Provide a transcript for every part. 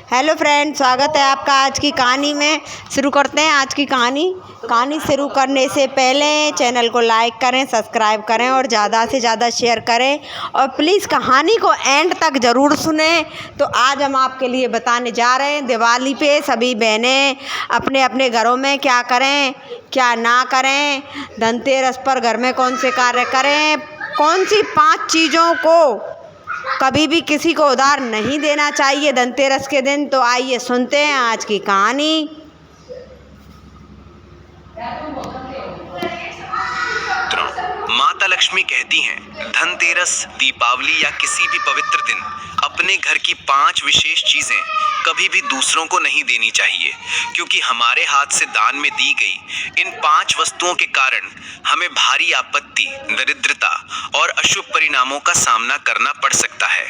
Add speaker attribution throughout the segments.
Speaker 1: Hello friend, स्वागत है आपका आज की कहानी में। शुरू करते हैं आज की कहानी शुरू करने से पहले चैनल को लाइक करें, सब्सक्राइब करें और ज़्यादा से ज़्यादा शेयर करें और प्लीज़ कहानी को एंड तक ज़रूर सुने। तो आज हम आपके लिए बताने जा रहे हैं दिवाली पे सभी बहनें अपने अपने घरों में क्या करें क्या ना करें, धनतेरस पर घर में कौन से कार्य करें, कौन सी 5 चीज़ों को कभी भी किसी को उधार नहीं देना चाहिए धनतेरस के दिन। तो आइए सुनते हैं आज की कहानी।
Speaker 2: माता लक्ष्मी कहती हैं, धनतेरस, दीपावली या किसी भी पवित्र दिन अपने घर की 5 विशेष चीजें कभी भी दूसरों को नहीं देनी चाहिए, क्योंकि हमारे हाथ से दान में दी गई इन 5 वस्तुओं के कारण हमें भारी आपत्ति, दरिद्रता और अशुभ परिणामों का सामना करना पड़ सकता है।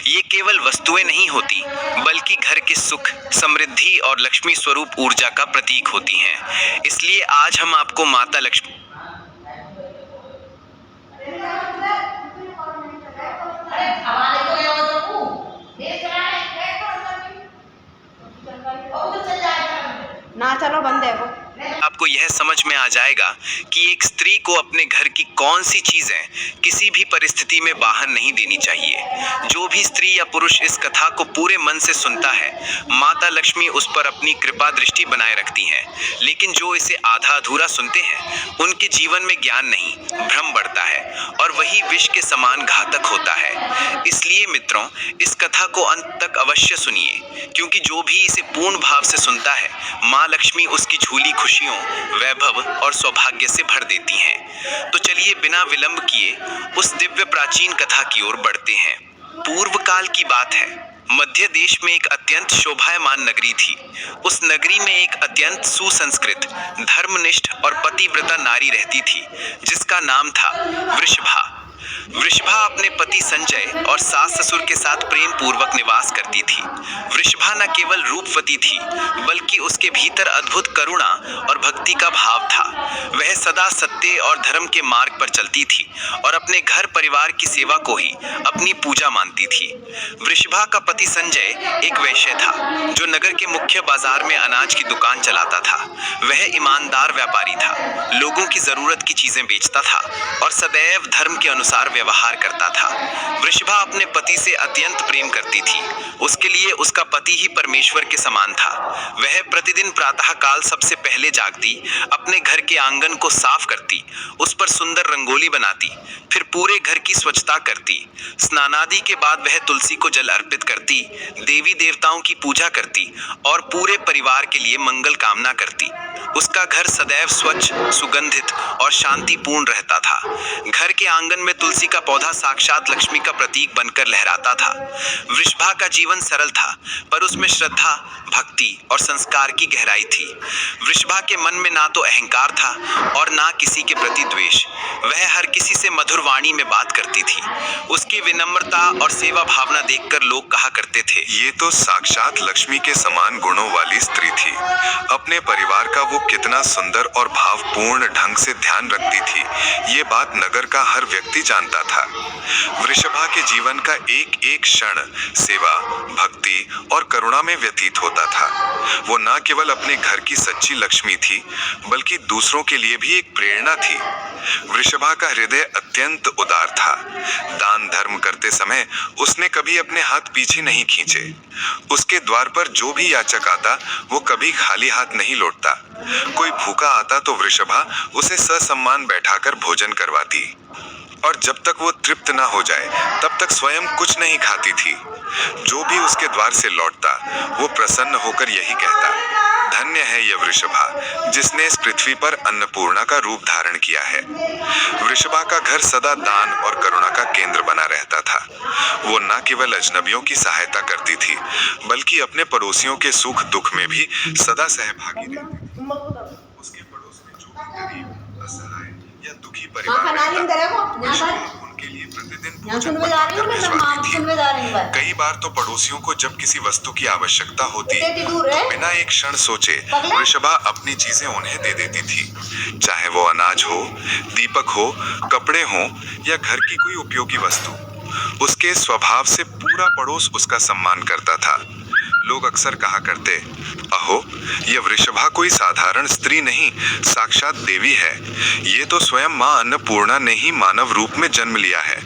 Speaker 2: ये केवल वस्तुएं नहीं होती, बल्कि घर के सुख, समृद्धि और लक्ष्मी स्वरूप ऊर्जा का प्रतीक होती हैं। इसलिए आज हम आपको माता लक्ष्मी
Speaker 1: ना चलो बंद है वो।
Speaker 2: आपको यह समझ में आ जाएगा कि एक स्त्री को अपने घर की कौन सी चीजें किसी भी परिस्थिति में बाहर नहीं देनी चाहिए। जो भी स्त्री या पुरुष इस कथा को पूरे मन से सुनता है, माता लक्ष्मी उस पर अपनी कृपा दृष्टि बनाए रखती हैं। लेकिन जो इसे आधा अधूरा सुनते हैं, उनके जीवन में ज्ञान नहीं, भ्रम बढ़ता है और वही विष के समान घातक होता है। इसलिए मित्रों, इस कथा को अंत तक अवश्य सुनिए, क्योंकि जो भी इसे पूर्ण भाव से सुनता है, माँ लक्ष्मी उसकी झोली खुशियों, वैभव और सौभाग्य से भर देती हैं। तो चलिए बिना विलंब किए उस दिव्य प्राचीन कथा की ओर बढ़ते हैं। पूर्व काल की बात है। मध्य देश में एक अत्यंत शोभायमान नगरी थी। उस नगरी में एक अत्यंत सुसंस्कृत, धर्मनिष्ठ और पतिव्रता नारी रहती थी, जिसका नाम था वृषभा। वृषभा अपने पति संजय और सास ससुर के साथ प्रेम पूर्वक निवास करती थी। वृषभा न केवल रूपवती थी, बल्कि उसके भीतर अद्भुत करुणा और भक्ति का भाव था। वह सदा सत्य और धर्म के मार्ग पर चलती थी और अपने घर परिवार की सेवा को ही अपनी पूजा मानती थी। वृषभा का पति संजय एक वैश्य था, जो नगर के मुख्य बाजार में अनाज की दुकान चलाता था। वह ईमानदार व्यापारी था, लोगों की जरूरत की चीजें बेचता था और सदैव धर्म के अनुसार व्यवहार करता था। वृषभा अपने पति से अत्यंत प्रेम करती थी। उसके लिए उसका पति ही परमेश्वर के समान था। वह प्रतिदिन प्रातः काल सबसे पहले जागती, अपने घर के आंगन को साफ करती, उस पर सुंदर रंगोली बनाती, फिर पूरे घर की स्वच्छता करती। स्नानादि के बाद वह तुलसी को जल अर्पित करती, देवी देवताओं की पूजा करती और पूरे परिवार के लिए मंगल कामना करती। उसका घर सदैव स्वच्छ, सुगंधित और शांतिपूर्ण रहता था। घर के आंगन में तुलसी का पौधा साक्षात लक्ष्मी का प्रतीक बनकर लहराता था। वृषभा का जीवन सरल था, पर उसमें श्रद्धा, भक्ति और संस्कार की गहराई थी। वृषभा के मन में ना तो अहंकार था और ना किसी के प्रति द्वेष। वह हर किसी से मधुर वाणी में बात करती थी। उसकी विनम्रता और सेवा भावना देखकर लोग कहा करते थे,
Speaker 3: ये तो साक्षात लक्ष्मी के समान गुणों वाली स्त्री थी। अपने परिवार का वो कितना सुंदर और भावपूर्ण ढंग से ध्यान रखती थी, ये बात नगर का हर व्यक्ति जानता था। वृषभा के जीवन का एक एक क्षण सेवा, भक्ति और करुणा में व्यतीत होता था। वो न केवल अपने घर की सच्ची लक्ष्मी थी, बल्कि दूसरों के लिए भी एक प्रेरणा थी। वृषभा का हृदय अत्यंत उदार था। दान धर्म करते समय उसने कभी अपने हाथ पीछे नहीं खींचे। उसके द्वार पर जो भी याचक आता, वो कभी खाली हाथ नहीं लौटता। कोई भूखा आता तो वृषभा उसे ससम्मान बैठाकर भोजन करवाती और जब तक वो तृप्त न हो जाए, तब तक स्वयं कुछ नहीं खाती थी। जो भी उसके द्वार से लौटता, वो प्रसन्न होकर यही कहता, धन्य है यह वृषभा, जिसने इस पृथ्वी पर अन्नपूर्णा का रूप धारण किया है। वृषभा का घर सदा दान और करुणा का केंद्र बना रहता था। वो न केवल अजनबियों की सहायता करती थी, बल्कि अपने पड़ोसियों के सुख दुख में भी सदा सहभागी रहती थी। उसके पड़ोस में जो भी गरीब, असहाय या दुखी परिवार उनके लिए प्रतिदिन भोजन बनाकर भिजवाती थी। कई बार तो पड़ोसियों को जब किसी वस्तु की आवश्यकता होती, तो बिना एक क्षण सोचे वृषभा अपनी चीजें उन्हें दे देती थी। चाहे वो अनाज हो, दीपक हो, कपड़े हो या घर की कोई उपयोगी वस्तु। उसके स्वभाव से पूरा पड़ोस उसका सम्मान करता था। लोग अक्सर कहा करते, अहो, यह वृषभा कोई साधारण स्त्री नहीं, साक्षात देवी है। ये तो स्वयं मां अन्नपूर्णा ने ही मानव रूप में जन्म लिया है।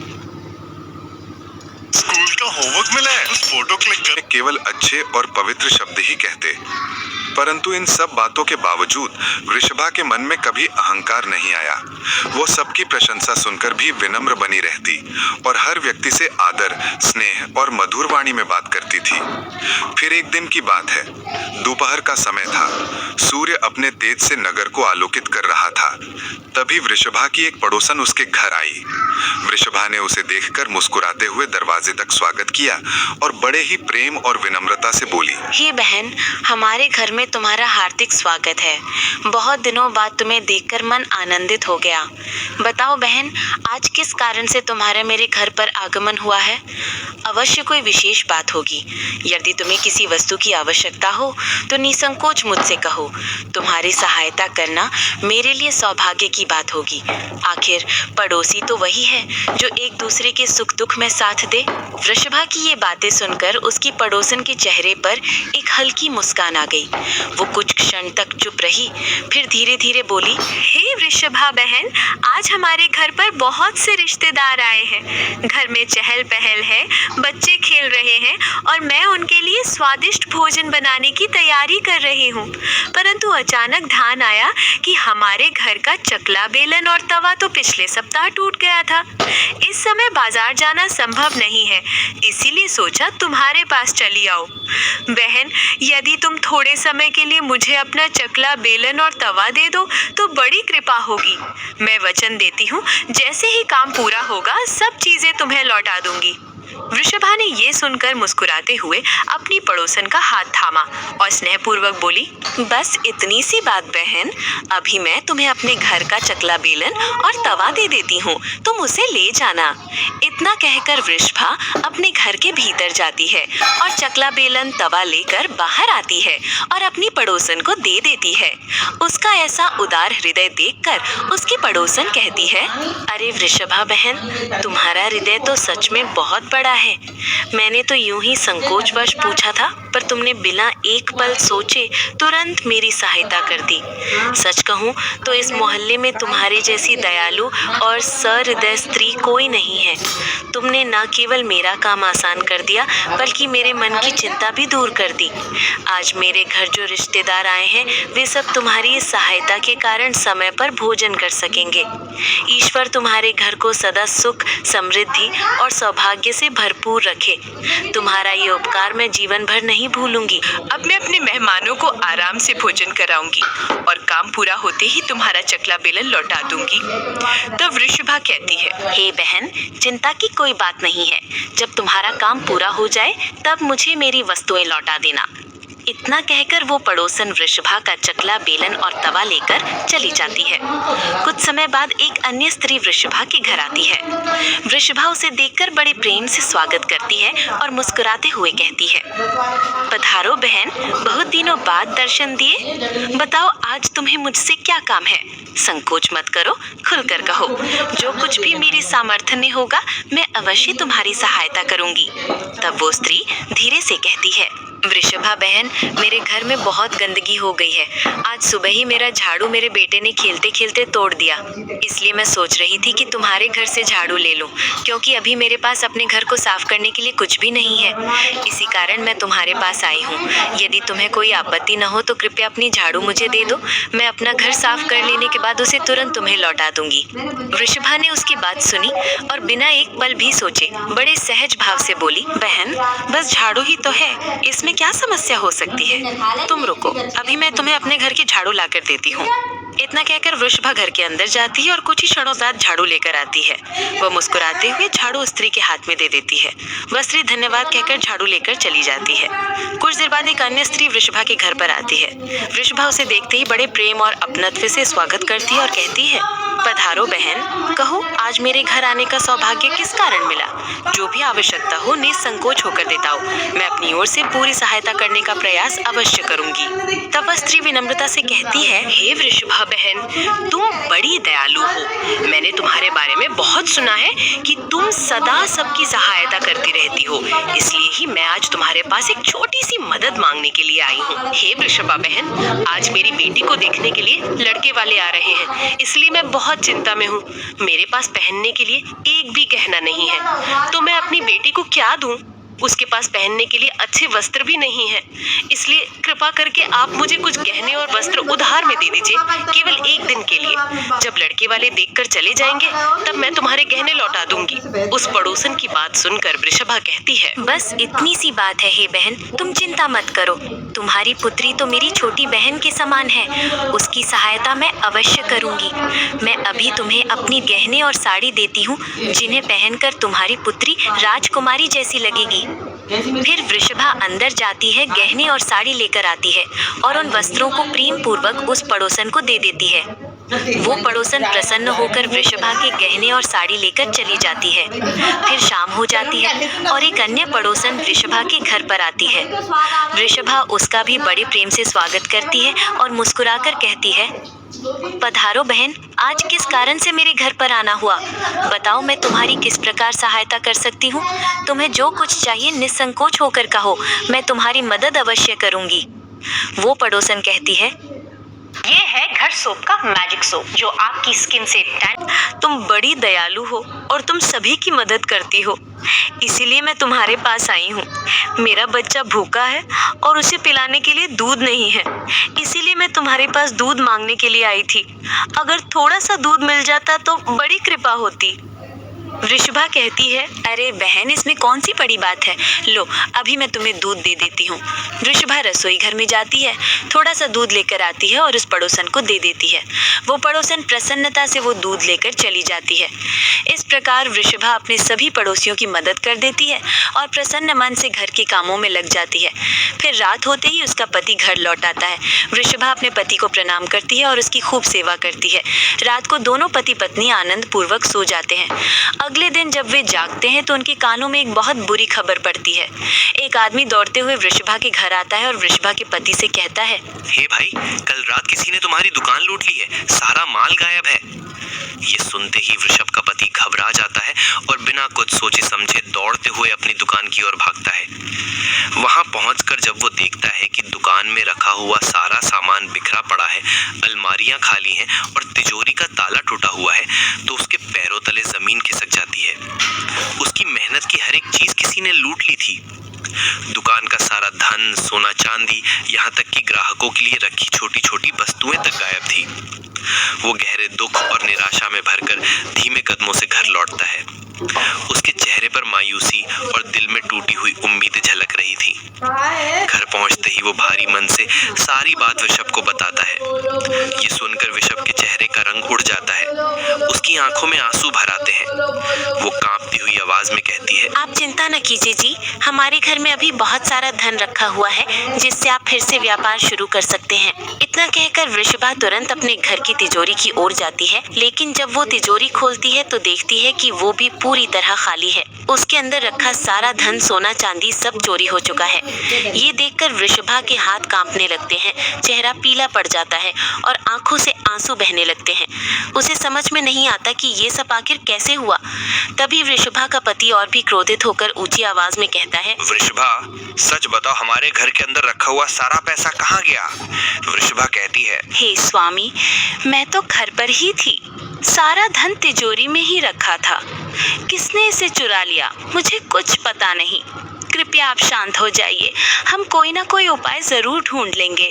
Speaker 4: स्कूल का होमवर्क मिला है, उस फोटो क्लिक कर।
Speaker 3: केवल अच्छे और पवित्र शब्द ही कहते, परंतु इन सब बातों के बावजूद वृषभा के मन में कभी अहंकार नहीं आया। वो सबकी प्रशंसा सुनकर भी विनम्र बनी रहती और हर व्यक्ति से आदर, स्नेह और मधुर वाणी में बात करती थी। फिर एक दिन की बात है, दोपहर का समय था। सूर्य अपने तेज से नगर को आलोकित कर रहा था। तभी वृषभा की एक पड़ोसन उसके घर आई। वृषभा ने उसे देखकर मुस्कुराते हुए दरवाजे तक स्वागत किया और बड़े ही प्रेम और विनम्रता से बोली,
Speaker 5: हे बहन, हमारे घर में तुम्हारा हार्दिक स्वागत है। बहुत दिनों बाद तुम्हें देखकर मन आनंदित हो गया। बताओ बहन, आज किस कारण से तुम्हारा मेरे घर पर आगमन हुआ है? अवश्य कोई विशेष बात होगी। यदि तुम्हें किसी वस्तु की आवश्यकता हो तो निसंकोच मुझसे कहो। तुम्हारी सहायता करना मेरे लिए सौभाग्य की बात होगी। आखिर पड़ोसी तो वही है जो एक दूसरे के सुख दुख में साथ दे। वृषभा की ये बातें सुनकर उसकी पड़ोसन के चेहरे पर एक हल्की मुस्कान आ गई। वो कुछ क्षण तक चुप रही, फिर धीरे धीरे बोली, हे वृषभा बहन, आज हमारे घर पर बहुत से रिश्तेदार आए हैं। घर में चहल पहल है, बच्चे खेल रहे हैं और मैं उनके लिए स्वादिष्ट भोजन बनाने की तैयारी कर रही हूँ। परंतु अचानक ध्यान आया कि हमारे घर का चकला, बेलन और तवा तो पिछले सप्ताह टूट गया था। इस समय बाजार जाना संभव नहीं है, इसीलिए सोचा तुम्हारे पास चली आओ। बहन, यदि तुम थोड़े समय के लिए मुझे अपना चकला, बेलन और तवा दे दो तो बड़ी कृपा होगी। मैं वचन देती हूँ, जैसे ही काम पूरा होगा सब चीजें तुम्हें लौटा दूंगी। वृषभा ने ये सुनकर मुस्कुराते हुए अपनी पड़ोसन का हाथ थामा और स्नेहपूर्वक बोली, बस इतनी सी बात बहन, अभी मैं तुम्हें अपने घर का चकला, बेलन और तवा दे देती हूँ, तुम उसे ले जाना। इतना कहकर वृषभा अपने घर के भीतर जाती है और चकला, बेलन, तवा लेकर बाहर आती है और अपनी पड़ोसन को दे देती है। उसका ऐसा उदार हृदय देखकर उसकी पड़ोसन कहती है, अरे वृषभा बहन, तुम्हारा हृदय तो सच में बहुत बड़ा है। मैंने तो यूं ही संकोचवश पूछा था, पर तुमने बिना एक पल सोचे तुरंत मेरी सहायता कर दी। सच कहूं तो इस मोहल्ले में तुम्हारे जैसी दयालु और सहृदय स्त्री कोई नहीं है। तुमने न केवल मेरा काम आसान कर दिया, बल्कि मेरे मन की चिंता भी दूर कर दी। आज मेरे घर जो रिश्तेदार आए हैं, वे सब तुम्हारी इस सहायता के कारण समय पर भोजन कर सकेंगे। ईश्वर तुम्हारे घर को सदा सुख, समृद्धि और सौभाग्य से भरपूर रखे। तुम्हारा ये उपकार मैं जीवन भर नहीं भूलूंगी।
Speaker 6: अब मैं अपने मेहमानों को आराम से भोजन कराऊंगी और काम पूरा होते ही तुम्हारा चकला, बेलन लौटा दूंगी। तब वृषभा कहती है,
Speaker 5: हे बहन, चिंता की कोई बात नहीं है। जब तुम्हारा काम पूरा हो जाए तब मुझे मेरी वस्तुएं लौटा देना। इतना कहकर वो पड़ोसन वृषभा का चकला, बेलन और तवा लेकर चली जाती है। कुछ समय बाद एक अन्य स्त्री वृषभा के घर आती है। वृषभा उसे देखकर बड़े प्रेम से स्वागत करती है और मुस्कुराते हुए कहती है, पधारो बहन, बहुत दिनों बाद दर्शन दिए। बताओ आज तुम्हें मुझसे क्या काम है? संकोच मत करो, खुलकर कहो। जो कुछ भी मेरी सामर्थ्य में होगा मैं अवश्य तुम्हारी सहायता करूंगी। तब वो स्त्री धीरे से कहती है, वृषभा बहन, मेरे घर में बहुत गंदगी हो गई है। आज सुबह ही मेरा झाड़ू मेरे बेटे ने खेलते खेलते तोड़ दिया। इसलिए मैं सोच रही थी कि तुम्हारे घर से झाड़ू ले लूं, क्योंकि अभी मेरे पास अपने घर को साफ करने के लिए कुछ भी नहीं है। इसी कारण मैं तुम्हारे पास आई हूँ। यदि तुम्हें कोई आपत्ति न हो तो कृपया अपनी झाड़ू मुझे दे दो। मैं अपना घर साफ कर लेने के बाद उसे तुरंत तुम्हें लौटा दूंगी। वृषभा ने उसकी बात सुनी और बिना एक पल भी सोचे बड़े सहज भाव से बोली, बहन, बस झाड़ू ही तो है, इसमें क्या समस्या हो सकती है? तुम रुको, अभी मैं तुम्हें अपने घर की झाड़ू लाकर देती हूँ। इतना कहकर वृषभा घर के अंदर जाती है और कुछ ही क्षणों बाद झाड़ू लेकर आती है। वह मुस्कुराते हुए झाड़ू स्त्री के हाथ में दे देती है। वह स्त्री धन्यवाद कहकर झाड़ू लेकर चली जाती है। कुछ देर बाद एक अन्य स्त्री वृषभा के घर पर आती है। वृषभा उसे देखते ही बड़े प्रेम और अपनत्व से स्वागत करती है और कहती है, पधारो बहन, कहो आज मेरे घर आने का सौभाग्य किस कारण मिला? जो भी आवश्यकता हो निसंकोच होकर बताओ, मैं अपनी ओर से पूरी सहायता करने का प्रयास अवश्य करूंगी। तब वह स्त्री विनम्रता से कहती है, हे वृषभा
Speaker 6: बहन, तुम बड़ी दयालु हो। मैंने तुम्हारे बारे में बहुत सुना है कि तुम सदा सबकी सहायता करती रहती हो, इसलिए ही मैं आज तुम्हारे पास एक छोटी सी मदद मांगने के लिए आई हूँ। हे वृषभा बहन, आज मेरी बेटी को देखने के लिए लड़के वाले आ रहे हैं, इसलिए मैं बहुत चिंता में हूँ। मेरे पास पहनने के लिए एक भी गहना नहीं है, तो मैं अपनी बेटी को क्या दूँ? उसके पास पहनने के लिए अच्छे वस्त्र भी नहीं है, इसलिए कृपा करके आप मुझे कुछ गहने और वस्त्र उधार में दे दीजिए, केवल एक दिन के लिए। जब लड़के वाले देखकर चले जाएंगे तब मैं तुम्हारे गहने लौटा दूंगी। उस पड़ोसन की बात सुनकर वृषभा कहती है,
Speaker 5: बस इतनी सी बात है हे बहन, तुम चिंता मत करो। तुम्हारी पुत्री तो मेरी छोटी बहन के समान है, उसकी सहायता मैं अवश्य करूंगी। मैं अभी तुम्हें अपनी गहने और साड़ी देती हूँ, जिन्हें पहनकर तुम्हारी पुत्री राजकुमारी जैसी लगेगी। फिर वृषभा अंदर जाती है, गहने और साड़ी लेकर आती है और उन वस्त्रों को प्रेम पूर्वक उस पड़ोसन को दे देती है। वो पड़ोसन प्रसन्न होकर वृषभा के गहने और साड़ी लेकर चली जाती है। फिर शाम हो जाती है और एक अन्य पड़ोसन वृषभा के घर पर आती है। वृषभा उसका भी बड़े प्रेम से स्वागत करती है और मुस्कुराकर कहती है, पधारो बहन, आज किस कारण से मेरे घर पर आना हुआ? बताओ, मैं तुम्हारी किस प्रकार सहायता कर सकती हूँ? तुम्हें जो कुछ चाहिए निसंकोच होकर कहो, मैं तुम्हारी मदद अवश्य करूँगी। वो पड़ोसन कहती है,
Speaker 7: ये है घर सोप का मैजिक सोप, जो आपकी स्किन से
Speaker 5: तुम बड़ी दयालु हो और तुम सभी की मदद करती हो, इसीलिए मैं तुम्हारे पास आई हूँ। मेरा बच्चा भूखा है और उसे पिलाने के लिए दूध नहीं है, इसीलिए मैं तुम्हारे पास दूध मांगने के लिए आई थी। अगर थोड़ा सा दूध मिल जाता तो बड़ी कृपा होती। वृषभा कहती है, अरे बहन, इसमें कौन सी बड़ी बात है, लो अभी मैं तुम्हें दूध दे देती हूँ। वृषभा रसोई घर में जाती है, थोड़ा सा दूध लेकर आती है और उस पड़ोसन को दे देती है। वो पड़ोसन प्रसन्नता से वो दूध लेकर चली जाती है। इस प्रकार वृषभा अपने सभी पड़ोसियों की मदद कर देती है और प्रसन्न मन से घर के कामों में लग जाती है। फिर रात होते ही उसका पति घर लौट आता है। वृषभा अपने पति को प्रणाम करती है और उसकी खूब सेवा करती है। रात को दोनों पति पत्नी आनंद पूर्वक सो जाते हैं। अगले दिन जब वे जागते हैं तो उनके कानों में एक बहुत बुरी खबर पड़ती है। एक आदमी दौड़ते हुए वृषभा के घर आता है और वृषभा के पति से कहता है,
Speaker 2: हे भाई, कल रात किसी ने तुम्हारी दुकान लूट ली है, सारा माल गायब है। ये सुनते ही वृषभ का पति घबरा जाता है और बिना कुछ सोचे समझे दौड़ते हुए अपनी दुकान की ओर भागता है। वहां पहुंचकर जब वो देखता है कि दुकान में रखा हुआ सारा सामान बिखरा पड़ा है, अलमारियां खाली हैं और तिजोरी का ताला टूटा हुआ है, तो उसके पैरों तले जमीन खिसक जाती है। उसकी मेहनत की हर एक चीज किसी ने लूट ली थी। दुकान का सारा धन, सोना चांदी, यहाँ तक कि ग्राहकों के लिए रखी छोटी छोटी वस्तुएं तक गायब थी। वो गहरे दुख और निराशा में भरकर धीमे कदमों से घर लौटता है। उसके चेहरे पर मायूसी और दिल में टूटी हुई उम्मीदें झलक रही थी। घर पहुंचते ही वो भारी मन से सारी बात वृषभ को बताता है। ये सुनकर वृषभ के चेहरे का रंग उड़ जाता है, उसकी आंखों में आंसू भर आते हैं। वो कांपती हुई आवाज में कहती है,
Speaker 5: आप चिंता न कीजिए जी, हमारे घर में अभी बहुत सारा धन रखा हुआ है, जिससे आप फिर से व्यापार शुरू कर सकते हैं। इतना कहकर वृषभा तुरंत अपने घर की तिजोरी की ओर जाती है, लेकिन जब वो तिजोरी खोलती है तो देखती है कि वो भी पूरी तरह खाली है। उसके अंदर रखा सारा धन, सोना चांदी सब चोरी हो चुका है। ये देखकर वृषभा के हाथ कांपने लगते हैं, चेहरा पीला पड़ जाता है और आंखों से आंसू बहने लगते हैं। उसे समझ में नहीं आता कि ये सब आखिर कैसे हुआ। तभी वृषभा का पति और भी क्रोधित होकर ऊंची आवाज में कहता है,
Speaker 2: वृषभा, सच बताओ, हमारे घर के अंदर रखा हुआ सारा पैसा कहाँ गया? वृषभा कहती है,
Speaker 5: हे स्वामी, मैं तो घर पर ही थी, सारा धन तिजोरी में ही रखा था। किसने इसे चुरा लिया मुझे कुछ पता नहीं। कृपया आप शांत हो जाइए, हम कोई ना कोई उपाय जरूर ढूंढ लेंगे।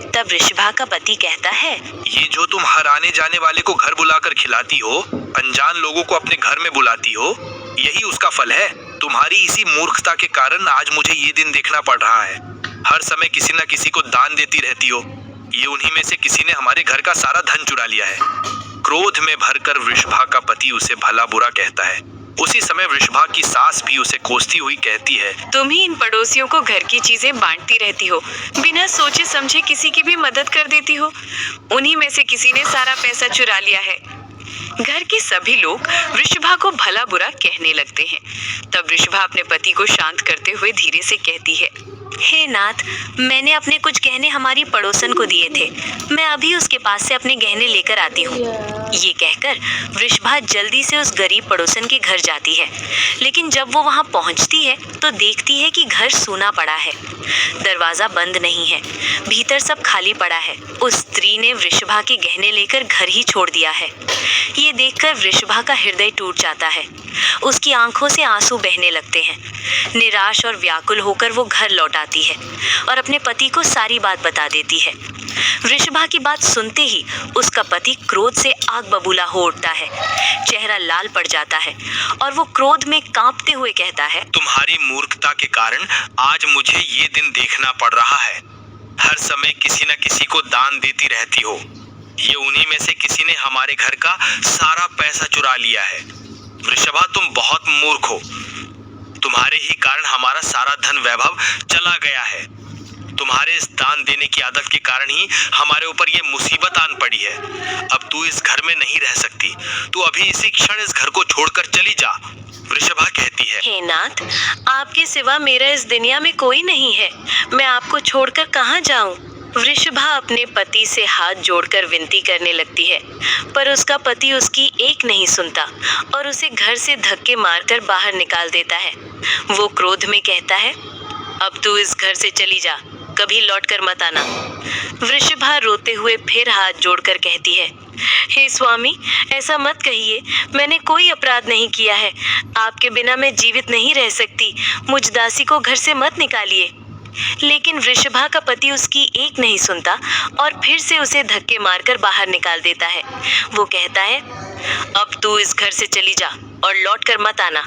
Speaker 5: तब वृषभा का पति कहता है,
Speaker 2: ये जो तुम हर आने जाने वाले को घर बुलाकर खिलाती हो, अनजान लोगों को अपने घर में बुलाती हो, यही उसका फल है। तुम्हारी इसी मूर्खता के कारण आज मुझे ये दिन देखना पड़ रहा है। हर समय किसी न किसी को दान देती रहती हो। ये उन्हीं में से किसी ने हमारे घर का सारा धन चुरा लिया है। क्रोध में भरकर वृषभा का पति उसे भला बुरा कहता है। उसी समय वृषभा की सास भी उसे कोसती हुई कहती है,
Speaker 6: तुम ही इन पड़ोसियों को घर की चीजें बांटती रहती हो, बिना सोचे समझे किसी की भी मदद कर देती हो। उन्हीं में से किसी ने सारा पैसा चुरा लिया है। घर के सभी लोग वृषभा को भला बुरा कहने लगते हैं। तब वृषभा अपने पति को शांत करते हुए धीरे से कहती है, हे नाथ, मैंने अपने कुछ गहने हमारी पड़ोसन को दिए थे। मैं अभी उसके पास से अपने गहने लेकर आती हूँ। ये कहकर वृषभा जल्दी से उस गरीब पड़ोसन के घर जाती है। लेकिन जब वो वहाँ पहुँचती है तो देखती है कि घर सूना पड़ा है, दरवाजा बंद नहीं है, भीतर सब खाली पड़ा है। उस स्त्री ने वृषभा के गहने लेकर घर ही छोड़ दिया है। ये देखकर वृषभा का हृदय टूट जाता है। उसकी आंखों से आंसू बहने लगते हैं। निराश और व्याकुल होकर वो घर लौट आती है और अपने पति को सारी बात बता देती है। वृषभा की बात सुनते ही उसका पति क्रोध से आग बबूला हो उठता है। चेहरा लाल पड़ जाता है और वो क्रोध में कांपते हुए कहता है,
Speaker 2: तुम्हारी मूर्खता के कारण आज मुझे ये दिन देखना पड़ रहा है। हर समय किसी न किसी को दान देती रहती हो। ये उन्हीं में से किसी ने हमारे घर का सारा पैसा चुरा लिया है। वृषभा, तुम बहुत मूर्ख हो। तुम्हारे ही कारण हमारा सारा धन वैभव चला गया है। तुम्हारे इस दान देने की आदत के कारण ही हमारे ऊपर ये मुसीबत आन पड़ी है। अब तू इस घर में नहीं रह सकती। तू अभी इसी क्षण इस घर को छोड़कर चली जा। वृषभा कहती है,
Speaker 6: हे नाथ, आपके सिवा मेरा इस दुनिया में कोई नहीं है। मैं आपको छोड़कर कहाँ जाऊं? वृषभा अपने पति से हाथ जोड़कर विनती करने लगती है, पर उसका पति उसकी एक नहीं सुनता और उसे घर से धक्के मारकर बाहर निकाल देता है। वो क्रोध में कहता है, अब तू इस घर से चली जा, कभी लौटकर मत आना। वृषभा रोते हुए फिर हाथ जोड़कर कहती है, हे स्वामी, ऐसा मत कहिए। मैंने कोई अपराध नहीं किया है। आपके बिना मैं जीवित नहीं रह सकती। मुझ दासी को घर से मत निकालिए। लेकिन वृषभा का पति उसकी एक नहीं सुनता और फिर से उसे धक्के मारकर बाहर निकाल देता है। वो कहता है, अब तू इस घर से चली जा और लौटकर मत आना।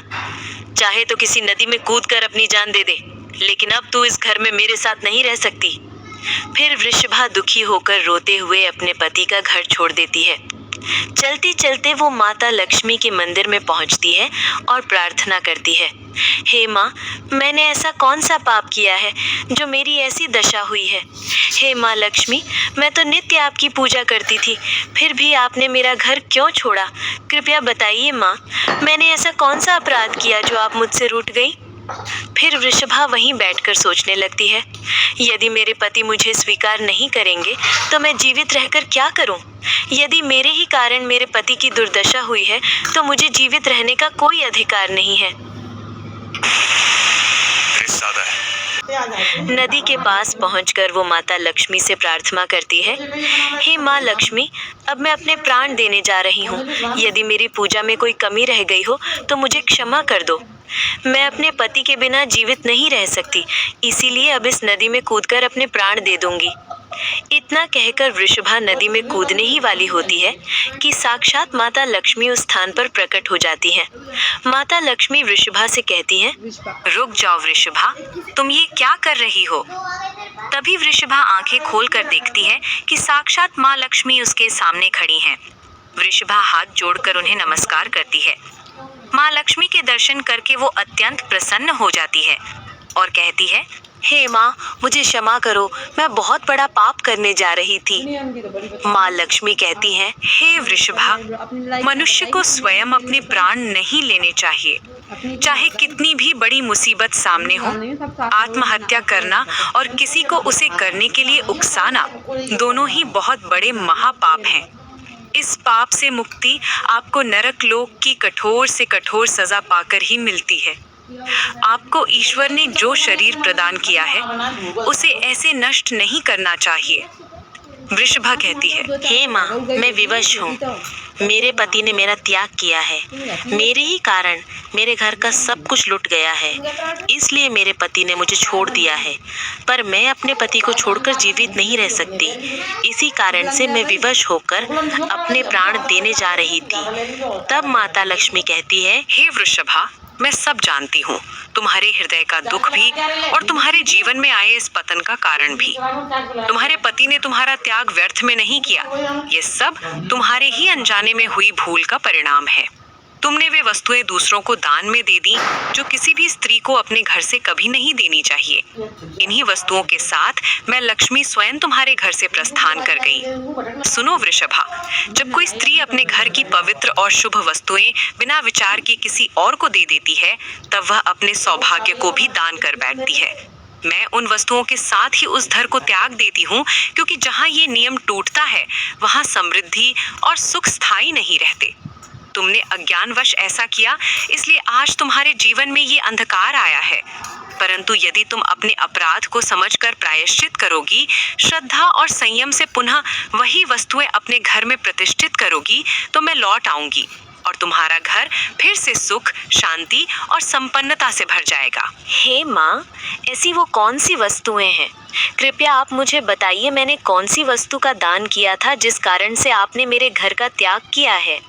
Speaker 6: चाहे तो किसी नदी में कूदकर अपनी जान दे दे, लेकिन अब तू इस घर में मेरे साथ नहीं रह सकती। फिर वृषभा दुखी होकर रोते हुए अपने पति का घर छोड़ देती है। चलते चलते वो माता लक्ष्मी के मंदिर में पहुंचती है और प्रार्थना करती है, हे माँ, मैंने ऐसा कौन सा पाप किया है जो मेरी ऐसी दशा हुई है? हे माँ लक्ष्मी, मैं तो नित्य आपकी पूजा करती थी, फिर भी आपने मेरा घर क्यों छोड़ा? कृपया बताइए माँ, मैंने ऐसा कौन सा अपराध किया जो आप मुझसे रूठ गई? फिर वृषभा वहीं बैठकर सोचने लगती है, यदि मेरे पति मुझे स्वीकार नहीं करेंगे तो मैं जीवित रहकर क्या करूं? यदि मेरे ही कारण मेरे पति की दुर्दशा हुई है तो मुझे जीवित रहने का कोई अधिकार नहीं है। नदी के पास पहुंचकर वो माता लक्ष्मी से प्रार्थना करती है, हे माँ लक्ष्मी, अब मैं अपने प्राण देने जा रही हूँ। यदि मेरी पूजा में कोई कमी रह गई हो तो मुझे क्षमा कर दो। मैं अपने पति के बिना जीवित नहीं रह सकती, इसीलिए अब इस नदी में कूदकर अपने प्राण दे दूंगी। इतना कहकर वृषभा नदी में कूदने ही वाली होती है कि साक्षात माता लक्ष्मी उस स्थान पर प्रकट हो जाती हैं। माता लक्ष्मी वृषभा से कहती हैं, रुक जाओ वृषभा, तुम ये क्या कर रही हो? तभी वृषभा आंखें खोलकर देखती है कि साक्षात माँ लक्ष्मी उसके सामने खड़ी हैं। वृषभा हाथ जोड़कर उन्हें नमस्कार करती है। माँ लक्ष्मी के दर्शन करके वो अत्यंत प्रसन्न हो जाती है और कहती है, हे माँ, मुझे क्षमा करो, मैं बहुत बड़ा पाप करने जा रही थी। माँ लक्ष्मी कहती हैं, हे वृषभा, मनुष्य को स्वयं अपने प्राण नहीं लेने चाहिए। चाहे कितनी भी बड़ी मुसीबत सामने हो, आत्महत्या करना और किसी को उसे करने के लिए उकसाना दोनों ही बहुत बड़े महापाप हैं। इस पाप से मुक्ति आपको नरक लोक की कठोर से कठोर सजा पाकर ही मिलती है। आपको ईश्वर ने जो शरीर प्रदान किया है उसे ऐसे नष्ट नहीं करना चाहिए। वृषभा कहती है, हे माँ, मैं विवश हूँ। मेरे पति ने मेरा त्याग किया है। मेरे ही कारण मेरे घर का सब कुछ लुट गया है, इसलिए मेरे पति ने मुझे छोड़ दिया है। पर मैं अपने पति को छोड़कर जीवित नहीं रह सकती। इसी कारण से मैं विवश होकर अपने प्राण देने जा रही थी। तब माता लक्ष्मी कहती है, हे वृषभा, मैं सब जानती हूँ, तुम्हारे हृदय का दुख भी और तुम्हारे जीवन में आए इस पतन का कारण भी। तुम्हारे पति ने तुम्हारा त्याग व्यर्थ में नहीं किया। ये सब तुम्हारे ही अनजाने में हुई भूल का परिणाम है। तुमने वे वस्तुएं दूसरों को दान में दे दी जो किसी भी स्त्री को अपने घर से कभी नहीं देनी चाहिए। इन्हीं वस्तुओं के साथ मैं लक्ष्मी स्वयं तुम्हारे घर से प्रस्थान कर गई। सुनो वृषभा, जब कोई स्त्री अपने घर की पवित्र और शुभ वस्तुएं बिना विचार किए किसी और को दे देती है, तब वह अपने सौभाग्य को भी दान कर बैठती है। मैं उन वस्तुओं के साथ ही उस घर को त्याग देती हूँ, क्योंकि जहाँ ये नियम टूटता है वहाँ समृद्धि और सुख स्थायी नहीं रहते। तुमने अज्ञानवश ऐसा किया, इसलिए आज तुम्हारे जीवन में ये अंधकार आया है। परंतु यदि तुम अपने अपराध को समझकर प्रायश्चित करोगी, श्रद्धा और संयम से पुनः वही वस्तुएं अपने घर में प्रतिष्ठित करोगी, तो मैं लौट आऊंगी और तुम्हारा घर फिर से सुख, शांति और संपन्नता से भर जाएगा।
Speaker 5: हे माँ, ऐसी वो कौन सी वस्तुएं हैं? कृपया आप मुझे बताइए, मैंने कौन सी वस्तु का दान किया था जिस कारण से आपने मेरे घर का त्याग किया है?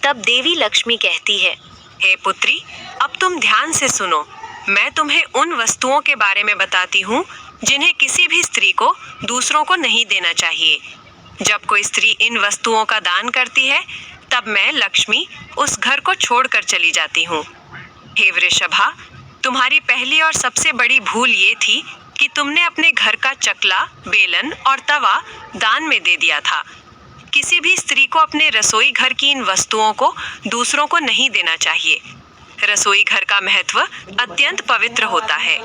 Speaker 5: तब देवी लक्ष्मी कहती है,
Speaker 6: हे पुत्री, अब तुम ध्यान से सुनो। मैं तुम्हें उन वस्तुओं के बारे में बताती हूँ जिन्हें किसी भी स्त्री को दूसरों को नहीं देना चाहिए। जब कोई स्त्री इन वस्तुओं का दान करती है, तब मैं लक्ष्मी उस घर को छोड़कर चली जाती हूँ। हे वृषभा, तुम्हारी पहली और सबसे बड़ी भूल ये थी कि तुमने अपने घर का चकला, बेलन और तवा दान में दे दिया था। किसी भी स्त्री को अपने रसोई घर की इन वस्तुओं को दूसरों को नहीं देना चाहिए। रसोई घर का महत्व अत्यंत पवित्र होता है,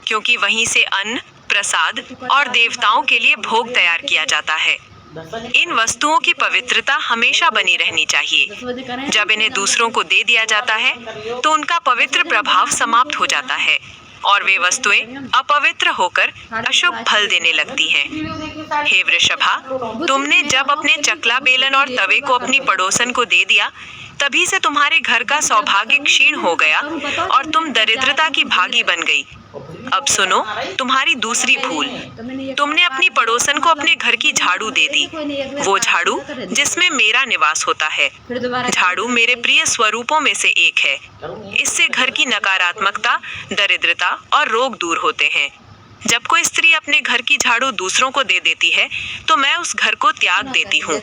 Speaker 6: क्योंकि वहीं से अन्न, प्रसाद और देवताओं के लिए भोग तैयार किया जाता है। इन वस्तुओं की पवित्रता हमेशा बनी रहनी चाहिए। जब इन्हें दूसरों को दे दिया जाता है तो उनका पवित्र प्रभाव समाप्त हो जाता है और वे वस्तुएं अपवित्र होकर अशुभ फल देने लगती हैं। हे वृषभा, तुमने जब अपने चकला, बेलन और तवे को अपनी पड़ोसन को दे दिया, तभी से तुम्हारे घर का सौभाग्य क्षीण हो गया और तुम दरिद्रता की भागी बन गई। अब सुनो तुम्हारी दूसरी भूल। तुमने अपनी पड़ोसन को अपने घर की झाड़ू दे दी, वो झाड़ू जिसमें मेरा निवास होता है। झाड़ू मेरे प्रिय स्वरूपों में से एक है। इससे घर की नकारात्मकता, दरिद्रता और रोग दूर होते हैं। जब कोई स्त्री अपने घर की झाड़ू दूसरों को दे देती है तो मैं उस घर को त्याग देती हूँ।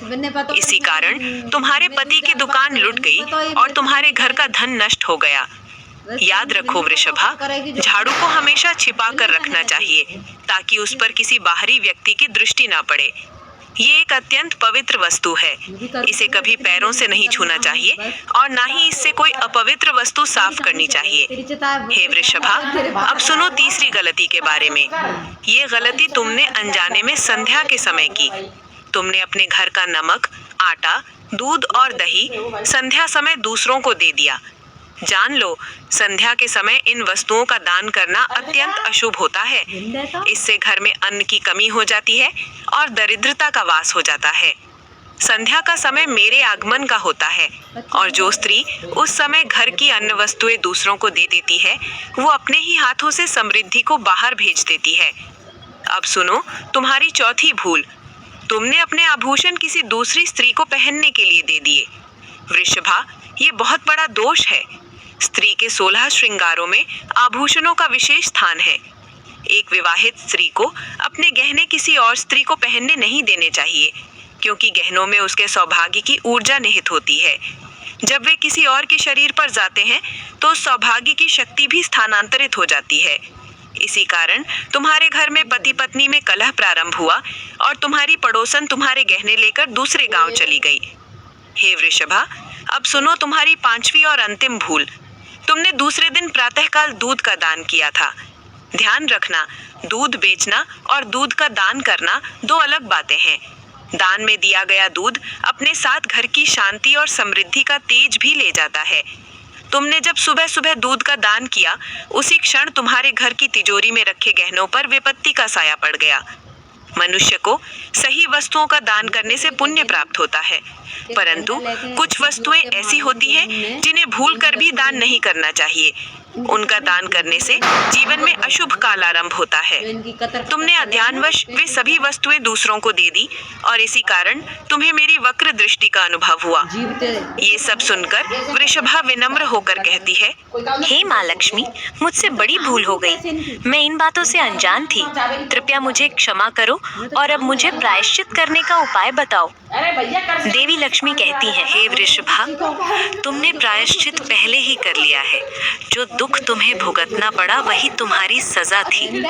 Speaker 6: इसी कारण तुम्हारे पति की दुकान लुट गई और तुम्हारे घर का धन नष्ट हो गया। याद रखो वृषभा, झाड़ू को हमेशा छिपा कर रखना चाहिए ताकि उस पर किसी बाहरी व्यक्ति की दृष्टि ना पड़े। ये एक अत्यंत पवित्र वस्तु है। इसे कभी पैरों से नहीं छूना चाहिए और ना ही इससे कोई अपवित्र वस्तु साफ करनी चाहिए। हे वृषभा, अब सुनो तीसरी गलती के बारे में। ये गलती तुमने अनजाने में संध्या के समय की। तुमने अपने घर का नमक, आटा, दूध और दही संध्या समय दूसरों को दे दिया। जान लो, संध्या के समय इन वस्तुओं का दान करना अत्यंत अशुभ होता है। इससे घर में अन्न की कमी हो जाती है और दरिद्रता का वास हो जाता है। संध्या का समय मेरे आगमन का होता है और जो स्त्री उस समय घर की अन्न वस्तुएं दूसरों को दे देती है, वो अपने ही हाथों से समृद्धि को बाहर भेज देती है। अब सुनो तुम्हारी चौथी भूल। तुमने अपने आभूषण किसी दूसरी स्त्री को पहनने के लिए दे दिए। वृषभा, ये बहुत बड़ा दोष है। स्त्री के 16 श्रृंगारों में आभूषणों का विशेष स्थान है। एक विवाहित स्त्री को अपने गहने किसी और स्त्री को पहनने नहीं देने चाहिए, क्योंकि गहनों में उसके सौभाग्य की ऊर्जा निहित होती है। जब वे किसी और के शरीर पर जाते हैं तो सौभाग्य की शक्ति भी स्थानांतरित हो जाती है। इसी कारण तुम्हारे घर में पति पत्नी में कलह प्रारंभ हुआ और तुम्हारी पड़ोसन तुम्हारे गहने लेकर दूसरे गांव चली गई। हे वृषभा, अब सुनो तुम्हारी पांचवी और अंतिम भूल। तुमने दूसरे दिन प्रातःकाल दूध का दान किया था। ध्यान रखना, दूध बेचना और दूध का दान करना दो अलग बातें हैं। दान में दिया गया दूध अपने साथ घर की शांति और समृद्धि का तेज भी ले जाता है। तुमने जब सुबह सुबह दूध का दान किया, उसी क्षण तुम्हारे घर की तिजोरी में रखे गहनों पर विपत्ति का साया पड़ गया। मनुष्य को सही वस्तुओं का दान करने से पुण्य प्राप्त होता है, परंतु कुछ वस्तुएं ऐसी होती हैं जिन्हें भूल कर भी दान नहीं करना चाहिए, उनका दान करने से जीवन में अशुभ काल आरंभ होता है। तुमने अध्यानवश वे सभी वस्तुएं दूसरों को दे दी और इसी कारण तुम्हें मेरी वक्र दृष्टि का अनुभव हुआ। ये सब सुनकर वृषभा विनम्र होकर कहती है,
Speaker 5: हे माँ लक्ष्मी, मुझसे बड़ी भूल हो गई। मैं इन बातों से अनजान थी। कृपया मुझे क्षमा करो और अब मुझे प्रायश्चित करने का उपाय बताओ। देवी लक्ष्मी कहती हैं, हे वृषभा, तुमने प्रायश्चित पहले ही कर लिया है। जो दुख तुम्हें भुगतना पड़ा वही तुम्हारी सजा थी।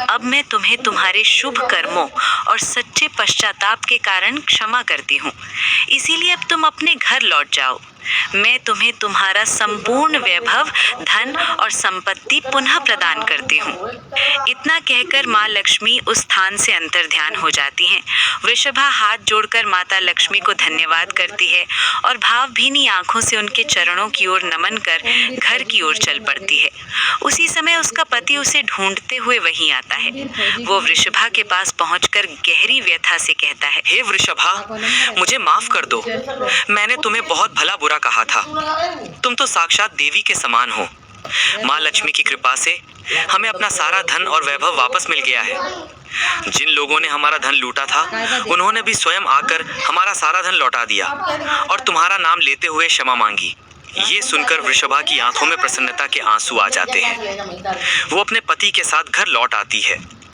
Speaker 5: अब मैं तुम्हें तुम्हारे शुभ कर्मों और सच्चे पश्चाताप के कारण क्षमा करती हूँ। इसीलिए अब तुम अपने घर लौट जाओ। मैं तुम्हें तुम्हारा संपूर्ण वैभव, धन और संपत्ति पुनः प्रदान करती हूँ। इतना कहकर माँ लक्ष्मी उस स्थान से अंतर्ध्यान हो जाती हैं। वृषभा हाथ जोड़कर माता लक्ष्मी को धन्यवाद करती है और भावभीनी आंखों से उनके चरणों की ओर नमन कर घर की ओर चल पड़ती है। उसी समय उसका पति उसे ढूंढते हुए वहीं आता है। वो वृषभा के पास पहुंचकर गहरी व्यथा से कहता है,
Speaker 8: हे वृषभा, मुझे माफ कर दो। मैंने तुम्हें बहुत भला बुरा कहा था। तुम तो साक्षात देवी के समान हो। माँ लक्ष्मी की कृपा से हमें अपना सारा धन और वैभव वापस मिल गया है। जिन लोगों ने हमारा धन लूटा था, उन्होंने भी स्वयं आकर हमारा सारा धन लौटा दिया और तुम्हारा नाम लेते हुए क्षमा मांगी। ये सुनकर वृषभा की आंखों में प्रसन्नता के आंसू आ जाते हैं। वो अपने पति के साथ घर लौट आती है।